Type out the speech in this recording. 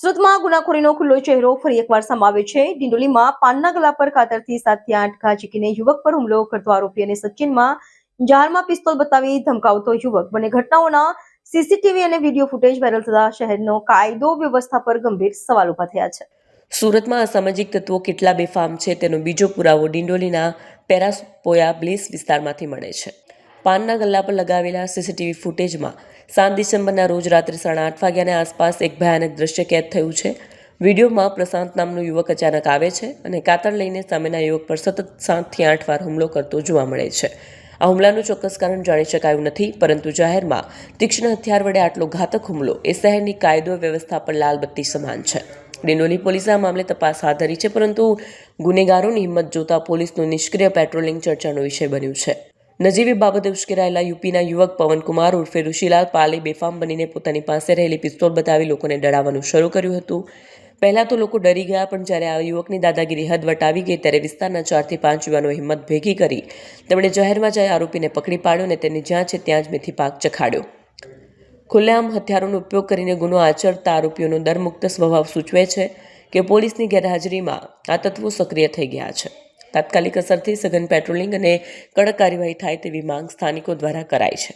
સુરતમાં ગુનાખોરીનો ખુલ્લો ચહેરો ફરી એકવાર સામે આવ્યો છે। ડિંડોલીમાં પાનના ગલા પર કાતરથી 7 થી 8 ઘા ઝીકીને યુવક પર હુમલો કરતો આરોપી અને સચિનમાં જારમાં પિસ્તોલ બતાવી ધમકાવતો યુવક, બંને ઘટનાઓના સીસીટીવી અને વિડીયો ફૂટેજ વાયરલ થતા શહેરનો કાયદો વ્યવસ્થા પર ગંભીર સવાલ ઉભા થયા છે। સુરતમાં અસામાજિક તત્વો કેટલા બેફામ છે તેનો બીજો પુરાવો ડિંડોલીના પેરાસપોયા બ્લીસ વિસ્તારમાંથી મળે છે। પાનના ગલ્લા પર લગાવેલા સીસીટીવી ફૂટેજમાં 7 ડિસેમ્બરના રોજ રાત્રે 8:30 વાગ્યાની આસપાસ એક ભયાનક દ્રશ્ય કેદ થયું છે। વિડીયોમાં પ્રશાંત નામનો યુવક અચાનક આવે છે અને કાતર લઈને સામેના યુવક પર સતત 7 થી 8 વાર હુમલો કરતો જોવા મળે છે। આ હુમલાનું ચોક્કસ કારણ જાણી શકાયું નથી, પરંતુ જાહેરમાં તીક્ષ્ણ હથિયાર વડે આટલો ઘાતક હુમલો એ શહેરની કાયદો વ્યવસ્થા પર લાલ બત્તી સમાન છે। ડિંડોલી પોલીસે આ મામલે તપાસ હાથ ધરી છે, પરંતુ ગુનેગારોની હિંમત જોતા પોલીસનું નિષ્ક્રિય પેટ્રોલિંગ ચર્ચાનો વિષય બન્યું છે। નજીવી બાબતે ઉશ્કેરાયેલા યુપીના યુવક પવનકુમાર ઉર્ફે ઋષિલાલ પાલે બેફામ બનીને પોતાની પાસે રહેલી પિસ્તોલ બતાવી લોકોને ડરાવવાનું શરૂ કર્યું હતું। પહેલાં તો લોકો ડરી ગયા, પણ જ્યારે આ યુવકની દાદાગીરી હદ વટાવી ગઈ ત્યારે વિસ્તારના 4 થી 5 યુવાનોએ હિંમત ભેગી કરી તેમણે જાહેરમાં જઈ આરોપીને પકડી પાડ્યો અને તેની જ્યાં છે ત્યાં જ મેથી પાક ચખાડ્યો। ખુલ્લેઆમ હથિયારોનો ઉપયોગ કરીને ગુનો આચરતા આરોપીઓનો ડરમુક્ત સ્વભાવ સૂચવે છે કે પોલીસની ગેરહાજરીમાં આ તત્વો સક્રિય થઈ ગયા છે। તાત્કાલિક અસરથી સઘન પેટ્રોલિંગ અને કડક કાર્યવાહી થાય તેવી માંગ સ્થાનિકો દ્વારા કરાઈ છે।